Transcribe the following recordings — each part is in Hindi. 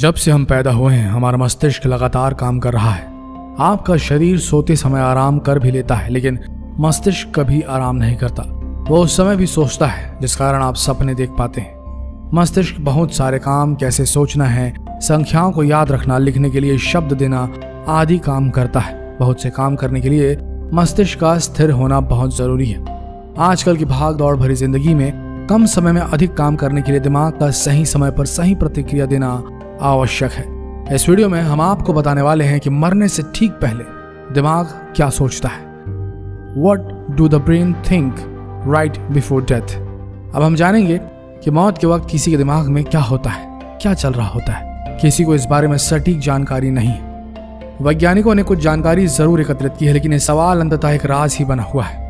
जब से हम पैदा हुए हैं हमारा मस्तिष्क लगातार काम कर रहा है। आपका शरीर सोते समय आराम कर भी लेता है, लेकिन मस्तिष्क कभी आराम नहीं करता। वो उस समय भी सोचता है जिस कारण आप सपने देख पाते हैं। मस्तिष्क बहुत सारे काम, कैसे सोचना है, संख्याओं को याद रखना, लिखने के लिए शब्द देना आदि काम करता है। बहुत से काम करने के लिए मस्तिष्क का स्थिर होना बहुत जरूरी है। आजकल की भाग दौड़ भरी जिंदगी में कम समय में अधिक काम करने के लिए दिमाग का सही समय पर सही प्रतिक्रिया देना आवश्यक है। इस वीडियो में हम आपको बताने वाले हैं कि मरने से ठीक पहले दिमाग क्या सोचता है। What do the brain think right before death? अब हम जानेंगे कि मौत के वक्त किसी के दिमाग में क्या होता है, क्या चल रहा होता है। किसी को इस बारे में सटीक जानकारी नहीं है। वैज्ञानिकों ने कुछ जानकारी जरूर एकत्रित की है, लेकिन ये सवाल अंततः एक राज ही बना हुआ है।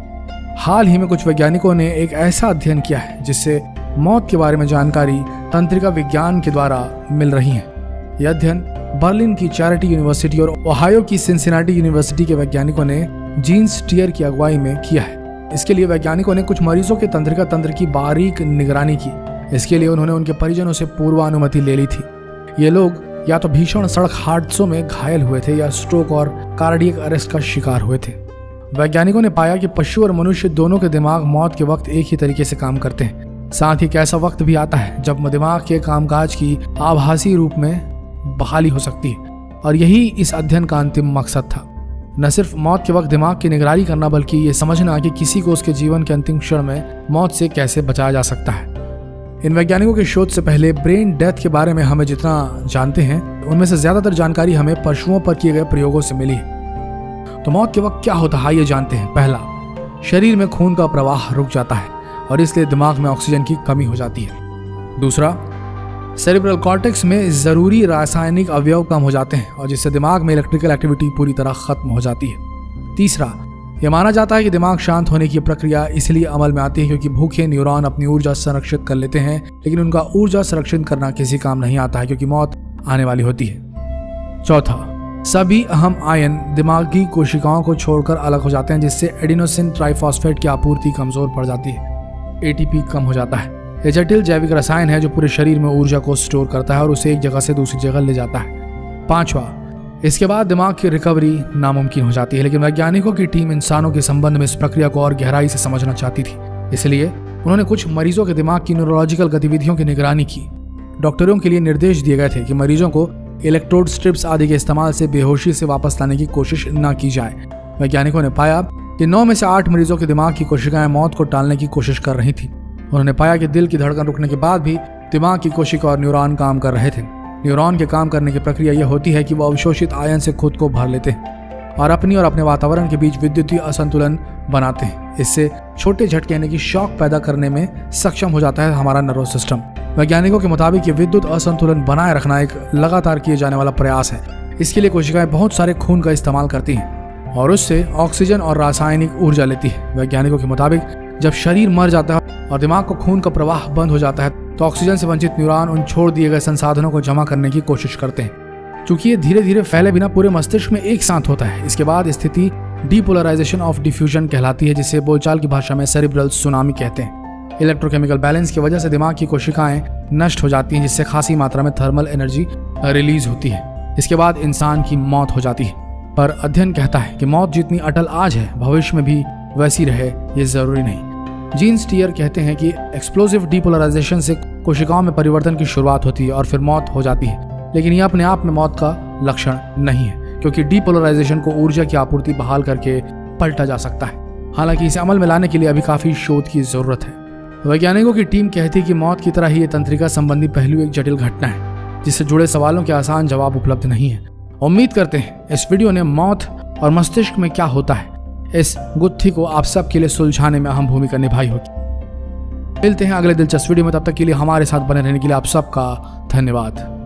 हाल ही में कुछ वैज्ञानिकों ने एक ऐसा अध्ययन किया है जिससे मौत के बारे में जानकारी तंत्रिका विज्ञान के द्वारा मिल रही है। यह अध्ययन बर्लिन की चैरिटी यूनिवर्सिटी और ओहायो की सिंसिनाटी यूनिवर्सिटी के वैज्ञानिकों ने जीन स्टीयर की अगुवाई में किया है। इसके लिए वैज्ञानिकों ने कुछ मरीजों के तंत्रिका तंत्र की बारीक निगरानी की। इसके लिए उन्होंने उनके परिजनों से पूर्वानुमति ले ली थी। ये लोग या तो भीषण सड़क हादसों में घायल हुए थे या स्ट्रोक और कार्डियक अरेस्ट का शिकार हुए थे। वैज्ञानिकों ने पाया कि पशु और मनुष्य दोनों के दिमाग मौत के वक्त एक ही तरीके से काम करते हैं। साथ ही एक ऐसा वक्त भी आता है जब दिमाग के कामकाज की आभासी रूप में बहाली हो सकती है, और यही इस अध्ययन का अंतिम मकसद था। न सिर्फ मौत के वक्त दिमाग की निगरानी करना, बल्कि ये समझना कि किसी को उसके जीवन के अंतिम क्षण में मौत से कैसे बचाया जा सकता है। इन वैज्ञानिकों के शोध से पहले ब्रेन डेथ के बारे में हमें जितना जानते हैं उनमें से ज्यादातर जानकारी हमें पशुओं पर किए गए प्रयोगों से मिली है। तो मौत के वक्त क्या होता है ये जानते हैं। पहला, शरीर में खून का प्रवाह रुक जाता है और इसलिए दिमाग में ऑक्सीजन की कमी हो जाती है। दूसरा, सेरिब्रल कॉर्टेक्स में जरूरी रासायनिक अवयव कम हो जाते हैं और जिससे दिमाग में इलेक्ट्रिकल एक्टिविटी पूरी तरह खत्म हो जाती है। तीसरा, यह माना जाता है कि दिमाग शांत होने की प्रक्रिया इसलिए अमल में आती है क्योंकि भूखे न्यूरॉन अपनी ऊर्जा संरक्षित कर लेते हैं, लेकिन उनका ऊर्जा संरक्षित करना किसी काम नहीं आता है क्योंकि मौत आने वाली होती है। चौथा, सभी अहम आयन दिमागी कोशिकाओं को छोड़कर अलग हो जाते हैं, जिससे एडिनोसिन ट्राइफॉस्फेट की आपूर्ति कमजोर पड़ जाती है। एटीपी कम हो जाता है। यह जटिल जैविक रसायन है जो पूरे शरीर में ऊर्जा को स्टोर करता है और उसे एक जगह से दूसरी जगह ले जाता है। पांचवा, इसके बाद दिमाग की रिकवरी नामुमकिन हो जाती है, लेकिन वैज्ञानिकों की टीम इंसानों के संबंध में इस प्रक्रिया को और गहराई से समझना चाहती थी। इसलिए उन्होंने कुछ मरीजों के दिमाग की न्यूरोलॉजिकल गतिविधियों की निगरानी की। डॉक्टरों के लिए निर्देश दिए गए थे कि मरीजों को इलेक्ट्रोड स्ट्रिप्स आदि के इस्तेमाल से बेहोशी से वापस लाने की कोशिश न की जाए। वैज्ञानिकों ने पाया कि 9 में से 8 मरीजों के दिमाग की कोशिकाएं मौत को टालने की कोशिश कर रही थी। उन्होंने पाया कि दिल की धड़कन रुकने के बाद भी दिमाग की कोशिका और न्यूरॉन काम कर रहे थे। न्यूरॉन के काम करने की प्रक्रिया यह होती है कि वो अवशोषित आयन से खुद को भर लेते हैं और अपने वातावरण के बीच विद्युतीय असंतुलन बनाते हैं। इससे छोटे झटके यानी कि शॉक पैदा करने में सक्षम हो जाता है हमारा नर्वस सिस्टम। वैज्ञानिकों के मुताबिक ये विद्युत असंतुलन बनाए रखना एक लगातार किए जाने वाला प्रयास है। इसके लिए कोशिकाएं बहुत सारे खून का इस्तेमाल करती हैं और उससे ऑक्सीजन और रासायनिक ऊर्जा लेती है। वैज्ञानिकों के मुताबिक जब शरीर मर जाता है और दिमाग को खून का प्रवाह बंद हो जाता है तो ऑक्सीजन से वंचित न्यूरॉन उन छोड़ दिए गए संसाधनों को जमा करने की कोशिश करते हैं। चूंकि ये धीरे धीरे फैले बिना पूरे मस्तिष्क में एक साथ होता है, इसके बाद स्थिति डीपोलराइजेशन ऑफ डिफ्यूजन कहलाती है, जिसे बोलचाल की भाषा में सेरिब्रल सुनामी कहते हैं। इलेक्ट्रोकेमिकल बैलेंस की वजह से दिमाग की कोशिकाएं नष्ट हो जाती हैं, जिससे खासी मात्रा में थर्मल एनर्जी रिलीज होती है। इसके बाद इंसान की मौत हो जाती है। पर अध्ययन कहता है कि मौत जितनी अटल आज है भविष्य में भी वैसी रहे ये जरूरी नहीं। जीन स्टीयर कहते हैं कि एक्सप्लोसिव डीपोलराइजेशन से कोशिकाओं में परिवर्तन की शुरुआत होती है और फिर मौत हो जाती है, लेकिन यह अपने आप में मौत का लक्षण नहीं है क्योंकि डीपोलराइजेशन को ऊर्जा की आपूर्ति बहाल करके पलटा जा सकता है। हालांकि इसे अमल में लाने के लिए अभी काफी शोध की जरूरत है। वैज्ञानिकों की टीम कहती है कि मौत की तरह ही ये तंत्रिका संबंधी पहलू एक जटिल घटना है जिससे जुड़े सवालों के आसान जवाब उपलब्ध नहीं है। उम्मीद करते हैं इस वीडियो ने मौत और मस्तिष्क में क्या होता है इस गुत्थी को आप सबके लिए सुलझाने में अहम भूमिका निभाई होगी। मिलते हैं अगले दिलचस्प वीडियो में, तब तक के लिए हमारे साथ बने रहने के लिए आप सबका धन्यवाद।